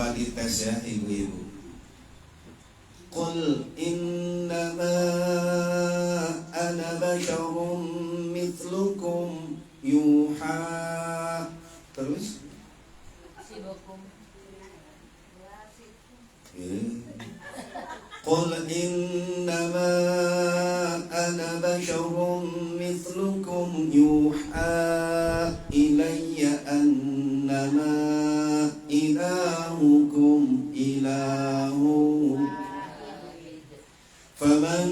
Coba dites ya ibu-ibu. Qul innama ana basyarum mithlukum yuha. Terus Qul innama ana basyarum mithlukum yuha ilayya annama ilahukum ilahu faman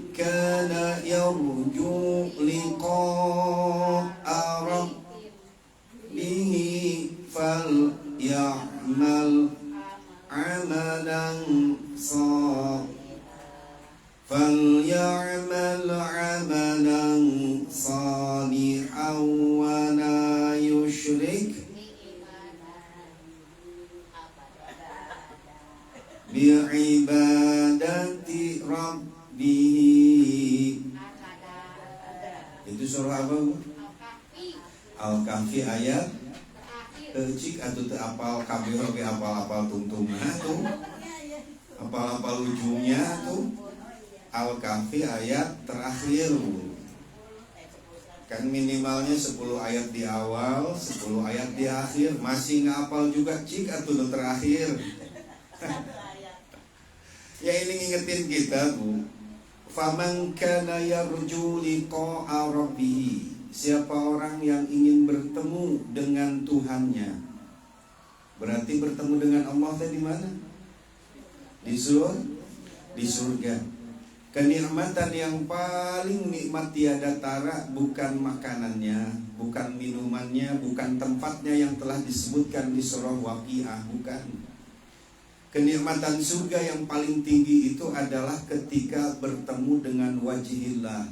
kana yarju liqa'a rabbih falyamal amalan salihan wa la yushrik bi'ibadati rabbih. Itu surah apa? Al-Kahfi ayat cik atau teu apal kabeh oge apal-apal tungtungna tuh. Apal-apal ujungnya tuh. Al-Kahfi ayat terakhir. Kan minimalnya 10 ayat di awal, 10 ayat di akhir. Masih ngapal juga cik atau terakhir. Ya ini ngingetin kita Bu. Faman kana yarju liqa'a rabbih. Siapa orang yang ingin bertemu dengan Tuhannya. Berarti bertemu dengan Allah tadi di mana? Di surga. Kenikmatan yang paling nikmat tiada tara bukan makanannya, bukan minumannya, bukan tempatnya yang telah disebutkan di surah Waqiah, bukan. Kenikmatan surga yang paling tinggi itu adalah ketika bertemu dengan wajhillah,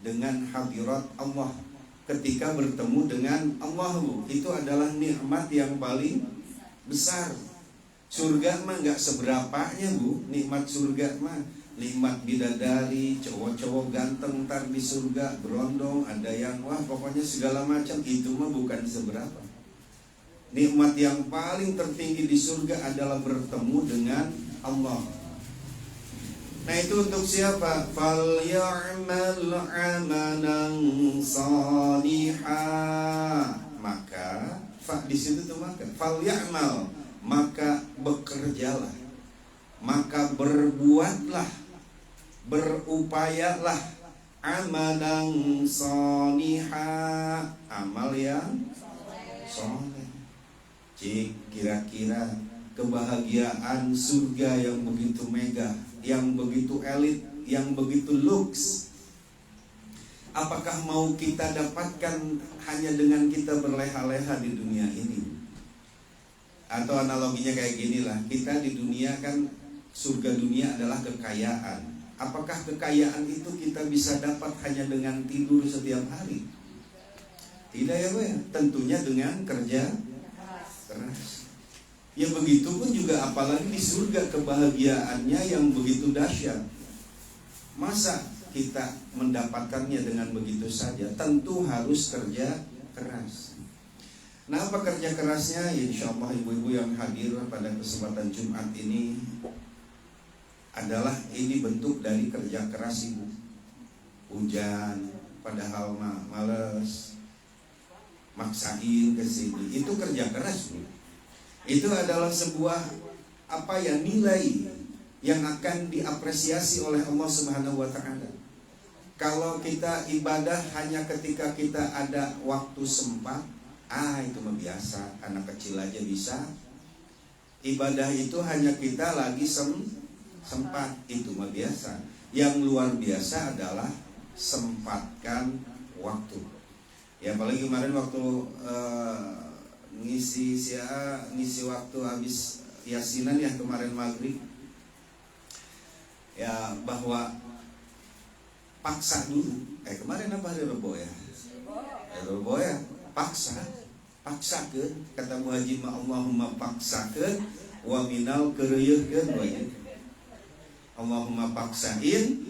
dengan hadirat Allah. Ketika bertemu dengan Allah, itu adalah nikmat yang paling besar. Surga mah gak seberapanya Bu, nikmat surga mah. Nikmat bidadari, cowok-cowok ganteng ntar di surga, berondong, ada yang wah pokoknya segala macam, itu mah bukan seberapa. Nikmat yang paling tertinggi di surga adalah bertemu dengan Allah. Nah itu untuk siapa? Falya'mal 'amalan salihah. Maka di situ tuh maka falya'mal, maka bekerjalah, maka berbuatlah, berupayalah amalan salihah, amal yang saleh. Cik, kira-kira kebahagiaan surga yang begitu megah, yang begitu elit, yang begitu luks, apakah mau kita dapatkan hanya dengan kita berleha-leha di dunia ini? Atau analoginya kayak ginilah, kita di dunia kan, surga dunia adalah kekayaan. Apakah kekayaan itu kita bisa dapat hanya dengan tidur setiap hari? Tidak ya Bu ya, tentunya dengan kerja keras. Ya begitu pun juga apalagi di surga kebahagiaannya yang begitu dahsyat. Masa kita mendapatkannya dengan begitu saja? Tentu harus kerja keras. Nah apa kerja kerasnya? Ya insya Allah ibu-ibu yang hadir pada kesempatan Jumat ini adalah ini bentuk dari kerja keras ibu. Hujan, padahal males, maksain ke sini, itu kerja keras Bu. Itu adalah sebuah nilai yang akan diapresiasi oleh Allah Subhanahu wa taala. Kalau kita ibadah hanya ketika kita ada waktu sempat, itu mah biasa, anak kecil aja bisa. Ibadah itu hanya kita lagi sempat, itu mah biasa. Yang luar biasa adalah sempatkan waktu. Ya apalagi kemarin waktu ngisi waktu habis yasinan ya kemarin maghrib, ya bahwa paksa dulu. Kemarin apa hari Rebo ya? Rebo ya, paksakeun kata Bu Haji mah Allahumma paksakeun wa minal keureuyeun we. Allahumma paksain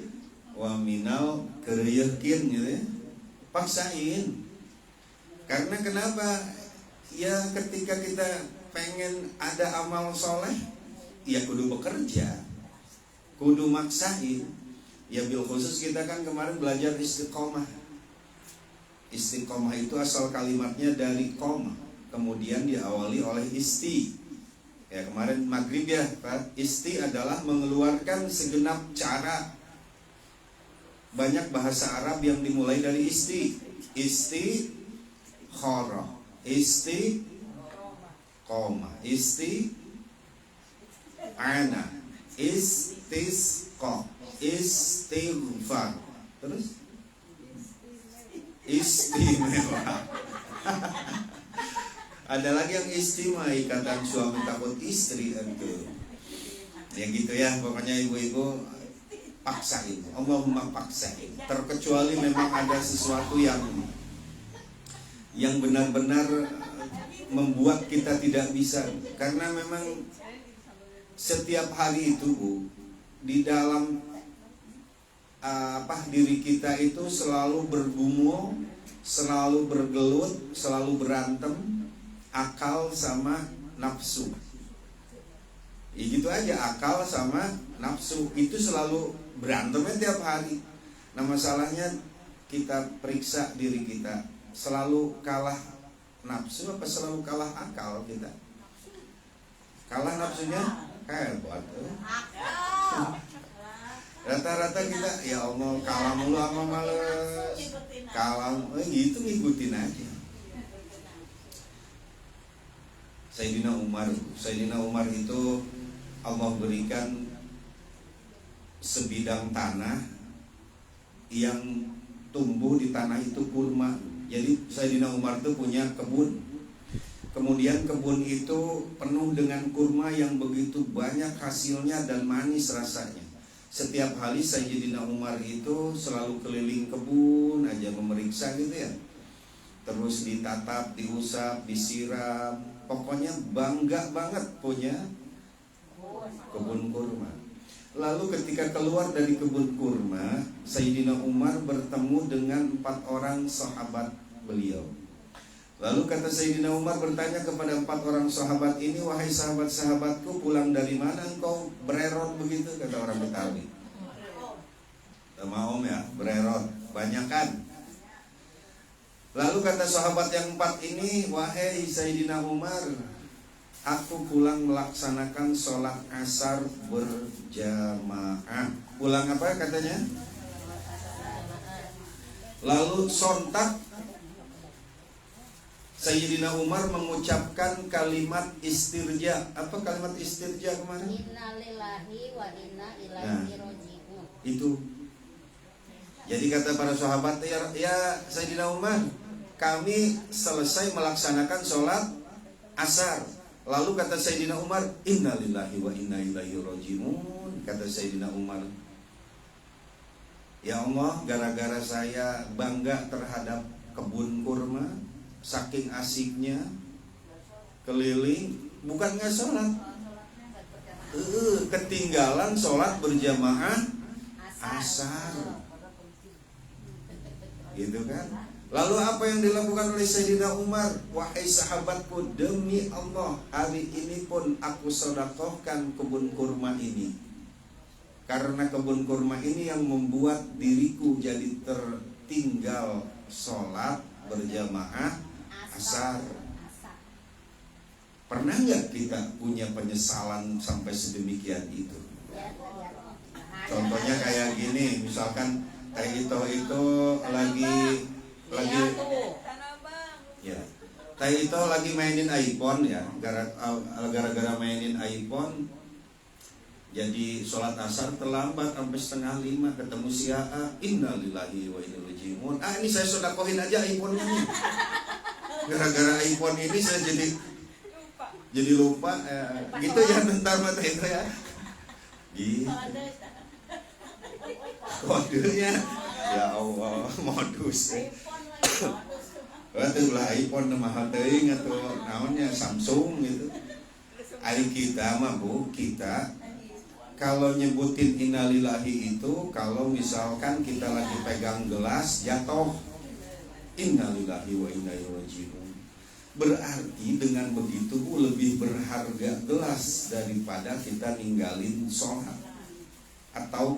wa minal keureuyeun gitu ya. Paksain. Karena kenapa? Ya ketika kita pengen ada amal soleh, ya kudu bekerja, kudu maksain. Ya bil khusus kita kan kemarin belajar istiqomah. Istiqomah itu asal kalimatnya dari koma, kemudian diawali oleh isti. Ya kemarin maghrib ya Pak, isti adalah mengeluarkan segenap cara. Banyak bahasa Arab yang dimulai dari isti. Isti khara, isti koma, isti ana, istisqa, istighfar, terus istimewa. Ada lagi yang istimewa, ikatan suami takut istri itu. Ya gitu ya, pokoknya ibu-ibu paksain, Allahumma paksain. Terkecuali memang ada sesuatu yang benar-benar membuat kita tidak bisa. Karena memang setiap hari itu Bu, di dalam diri kita itu selalu bergumul, selalu bergelut, selalu berantem akal sama nafsu. Ya gitu aja, akal sama nafsu itu selalu berantemnya tiap hari. Nah masalahnya kita periksa diri kita, selalu kalah nafsu apa selalu kalah akal kita? Kalah nafsunya hebat. Rata-rata kita ya Allah kalah mulu sama males, kalah gitu ngikutin aja. Sayyidina Umar itu Allah berikan sebidang tanah yang tumbuh di tanah itu kurma. Jadi Sayyidina Umar itu punya kebun. Kemudian kebun itu penuh dengan kurma yang begitu banyak hasilnya dan manis rasanya. Setiap hari Sayyidina Umar itu selalu keliling kebun aja memeriksa gitu ya. Terus ditatap, diusap, disiram. Pokoknya bangga banget punya kebun kurma. Lalu ketika keluar dari kebun kurma, Sayyidina Umar bertemu dengan 4 orang sahabat beliau. Lalu kata Sayyidina Umar bertanya kepada 4 orang sahabat ini, wahai sahabat-sahabatku, pulang dari mana engkau bererot begitu? Kata orang Betawi. Sama om ya, bererot, banyak kan? Lalu kata sahabat yang 4 ini, wahai Sayyidina Umar, aku pulang melaksanakan sholat asar berjamaah. Pulang apa katanya? Lalu sontak Sayyidina Umar mengucapkan kalimat istirja. Apa kalimat istirja kemarin? Inna lillahi wa inna ilaihi raji'un. Itu. Jadi kata para sahabat, ya Sayyidina Umar, kami selesai melaksanakan sholat asar. Lalu kata Sayyidina Umar, inna lillahi wa inna ilaihi raji'un. Kata Sayyidina Umar, ya Allah, gara-gara saya bangga terhadap kebun kurma, saking asiknya keliling, bukan nggak sholat, ketinggalan sholat berjamaah asar, gitu kan? Lalu apa yang dilakukan oleh Sayyidina Umar? Wahai sahabatku, demi Allah, hari ini pun aku sedekahkan kebun kurma ini, karena kebun kurma ini yang membuat diriku jadi tertinggal sholat berjamaah asar. Pernah nggak kita punya penyesalan sampai sedemikian itu? Contohnya kayak gini, misalkan Teh itu lagi ya, Teh itu lagi mainin iPhone ya, gara-gara mainin iPhone jadi sholat asar terlambat sampai 4:30, ketemu si A, innalillahi wa inna ilaihi raji'un. Ini saya sedekahin aja iPhone-nya nih. Gara-gara iPhone ini saya jadi lupa gitu ya, bentar mata itu ya. Gitu. Kodenya ya Allah, modus. Waktu lah iPhone mahal teuing atau naonnya Samsung gitu. Ari kita mah Bu, kita kalau nyebutin innalillahi itu kalau misalkan kita lagi pegang gelas jatuh, innalillahi wa inna ilaihi raji'un. Berarti dengan begitu lebih berharga gelas daripada kita ninggalin sholat atau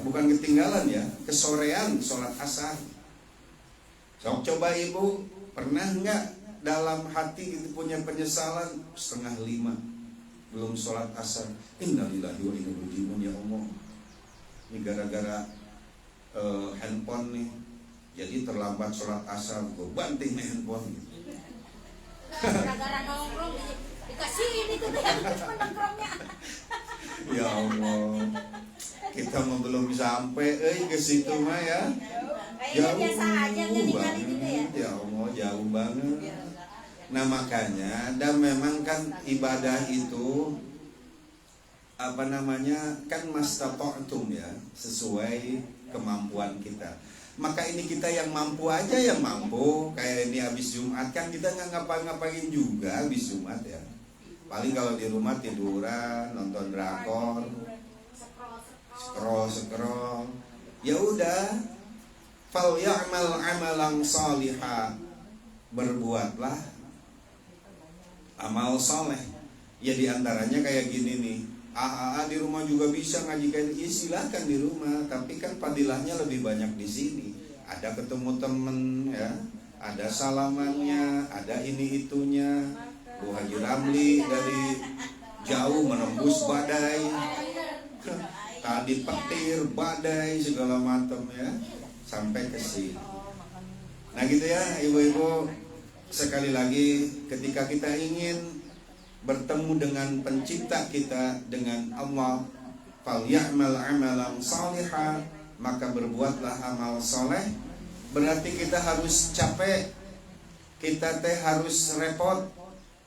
bukan ketinggalan ya, kesorean sholat asar. Sok coba ibu, pernah nggak dalam hati gitu punya penyesalan 4:30 belum sholat asar? Innalillahi wa inna ilaihi raji'un, ya Allah. Ini gara-gara handphone nih, jadi terlambat sholat asar, gue banting nih handphone. Gara-gara nongkrong dikasihin itu deh nongkrongnya. Ya Allah, kita mah belum sampai ke situ mah ya. Jauh biasa aja banget gitu ya. Ya Allah, jauh banget. Nah makanya, dan memang kan ibadah itu kan mastata'tum ya, sesuai kemampuan kita. Maka ini kita yang mampu aja yang mampu. Kayak ini habis Jumat kan kita nggak ngapa-ngapain juga habis Jumat ya. Paling kalau di rumah tiduran, nonton drakor, scroll. Ya udah, fal ya'mal amalan salihah, berbuatlah amal soleh. Ya diantaranya kayak gini nih. Di rumah juga bisa ngaji kayak ya silahkan di rumah, tapi kan fadilahnya lebih banyak di sini. Ada ketemu temen ya, ada salamannya, ada ini itunya. Bu Haji Ramli dari jauh menembus badai, tadi petir, badai segala macam ya, sampai ke sini. Nah gitu ya ibu-ibu, sekali lagi ketika kita ingin bertemu dengan pencipta kita, dengan Allah, fal ya'mal amalan salihah, maka berbuatlah amal soleh. Berarti kita harus capek, kita harus repot.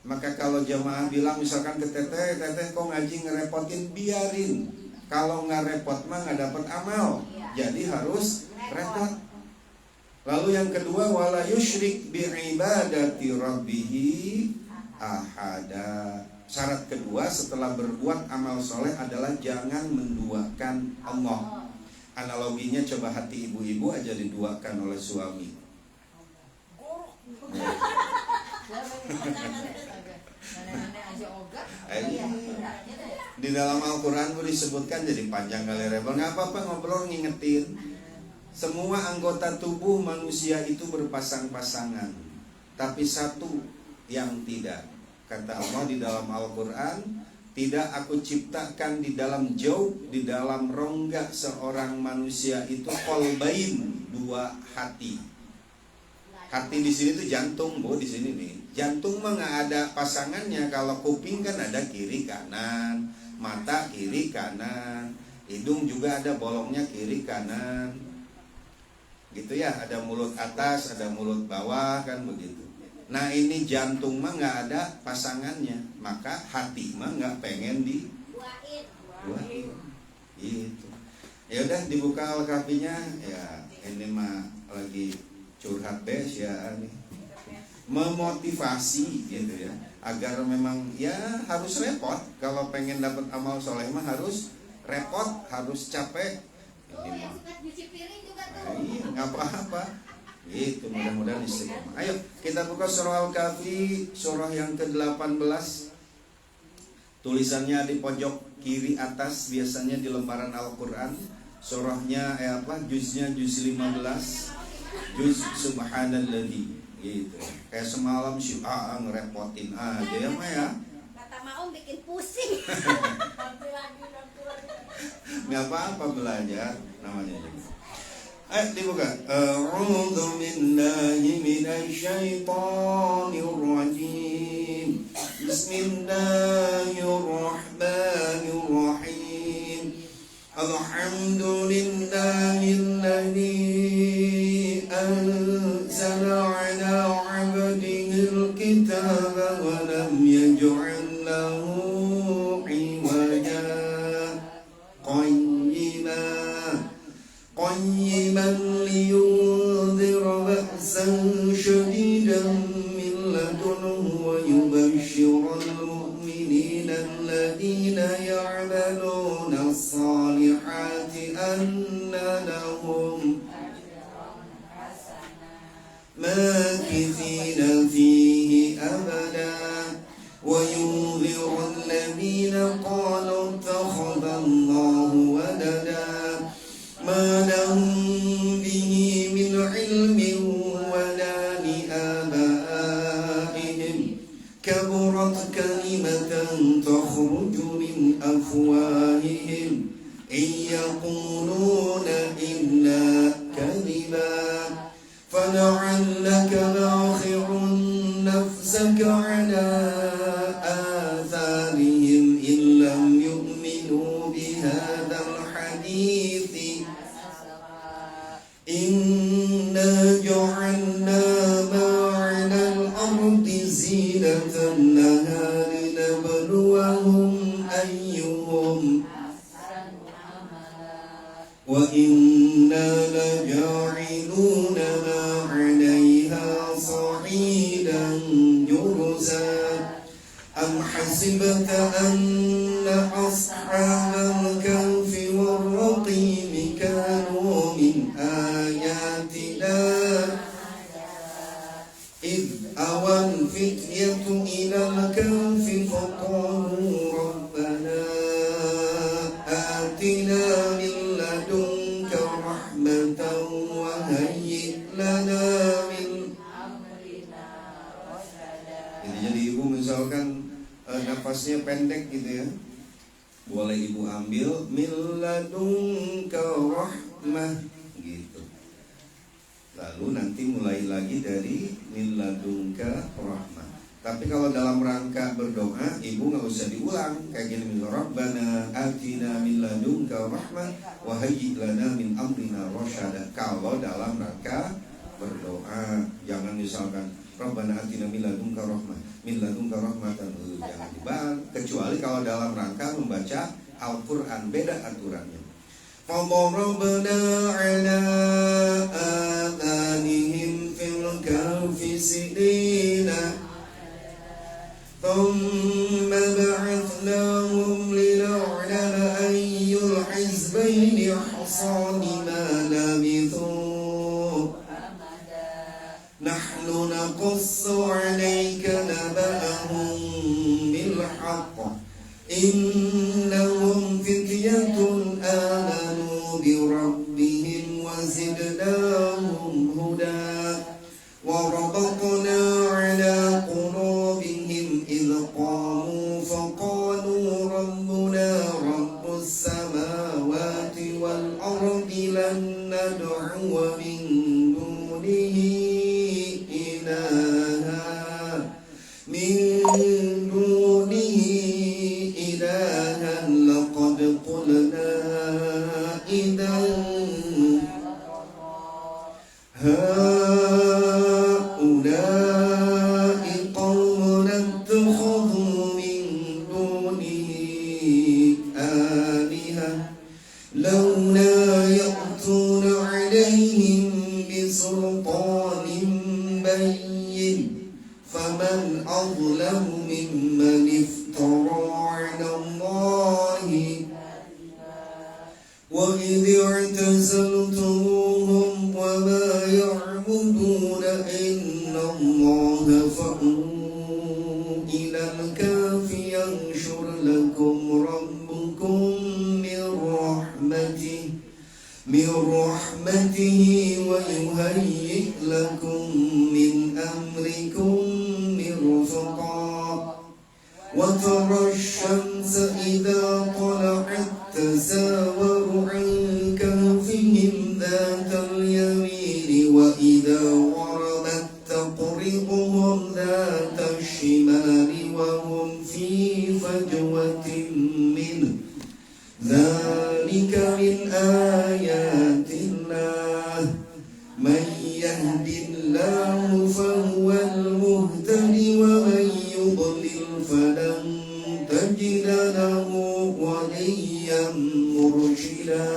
Maka kalau jamaah bilang misalkan ke teteh kok ngaji ngerepotin, biarin. Kalau nggak repot mah nggak dapat amal. Jadi harus repot. Lalu yang kedua, wala yusyrik bi ibadati rabbih ahada. Syarat kedua setelah berbuat amal soleh adalah jangan menduakan Allah. Analoginya coba hati ibu-ibu aja diduakan oleh suami. Di dalam Al-Quran itu disebutkan, jadi panjang kali lebar, nggak apa-apa ngobrol ngingetin. Semua anggota tubuh manusia itu berpasang-pasangan, tapi satu yang tidak. Kata Allah di dalam Al-Quran, tidak aku ciptakan di dalam di dalam rongga seorang manusia itu qalbain, dua hati. Hati di sini tuh jantung, Bu, di sini nih. Jantung mah nggak ada pasangannya. Kalau kuping kan ada kiri kanan, mata kiri kanan, hidung juga ada bolongnya kiri kanan. Gitu ya, ada mulut atas, ada mulut bawah, kan begitu. Nah ini jantung mah nggak ada pasangannya, maka hati mah nggak pengen dibuahin. Gitu. Ya udah dibuka Al-Kahfinya, ya ini mah lagi curhat bes ya nih. Memotivasi gitu ya, agar memang ya harus repot. Kalau pengen dapat amal soleh mah harus repot, harus capek. Ini mah iya, nggak apa-apa. Itu mudah-mudahan istiqomah. Ayo kita buka surah Al-Kahfi, surah yang ke-18. Tulisannya di pojok kiri atas, biasanya di lembaran Al-Quran. Surahnya juznya juz 15, juz subhanalladzi. Gitu. Kayak semalam si ngerepotin aja ya mah ya. Kata Maom bikin pusing. Nggak apa-apa belajar namanya juga. Ayo dibuka. A'udzu billahi minasyaitonir rajim. Bismillahirrahmanirrahim. Alhamdulillahilladzi anzala 'ala 'abdihil kitaba wa lam yaj'al lahu 'iwaja qayyiman liyunzira ba'san shadidan min ladunhu wa yubashshiral mu'minina alladhina ya'maluna as-salihati anna lahum makithina fihi أبدا وينذر الذين قالوا اتخذ الله ولدا ما لهم به من علم ولا لآبائهم كبرت كلمة تخرج من أفواههم إن يقولون إلا كذبا فلعلك باخع نفسك على آثارهم إن لم يؤمنوا بهذا الحديث إنا جعلنا ما على الأرض زينة لها لنبلوهم أيهم وإنا لجاعلون ما عليها صعيدا جرزا أم حسبت أن أصحاب الكهف والرقيم كانوا من آياتنا إذ أوى الفتية إلى الكهف فقالوا ربنا آتنا من لدنك رحمة وهيئ لنا من أمرنا رشدا. Jadi ibu misalkan nafasnya pendek gitu ya, boleh ibu ambil min ladunka rahmah gitu. Lalu nanti mulai lagi dari min ladunka rahmah. Tapi kalau dalam rangka berdoa, ibu nggak usah diulang kayak gini, Rabbana atina min ladunka rahmah wa hayyi lana min amrina rasyada. Kalau dalam rangka berdoa, jangan misalkan Rabbana atina min ladunka rahmah, min ladunka rahmatan, jangan dibahas. Kecuali kalau dalam rangka membaca Al-Quran, beda aturannya. Fadarabna ala adanihim fil kahfi sinina ثم بعثناهم لنعلم أي الحزبين أحصى لما لبثوا نحن نقص عليك نبأهم بالحق إنهم فتية آمنوا بربهم وزدناهم هدى وربطنا على قلوبهم إذ قاموا فقالوا ربنا رب السماوات والأرض لن ندعو من دونه إلها لقد قلنا إذا هؤلاء قوم اتخذوا من دونه آلهة لولا يأتون عليهم بسلطان بين فمن أظلم ممن افترى على الله وإذ اعتزلتموهم وما يعبدون إلا الله فأووا إلى الكهف ينشر لكم ربكم من رحمته ويهيئ لكم من أمركم مرفقا وترى الشمس إذا طلعت تزاور عن كهفهم ذات اليمين وإذا غربت تقرضهم ذات الشمال وهم في فجوة منه ذلك من آيات الله من يهد الله فهو المهتد ومن يضلل فلن تجد له وليا مرشدا.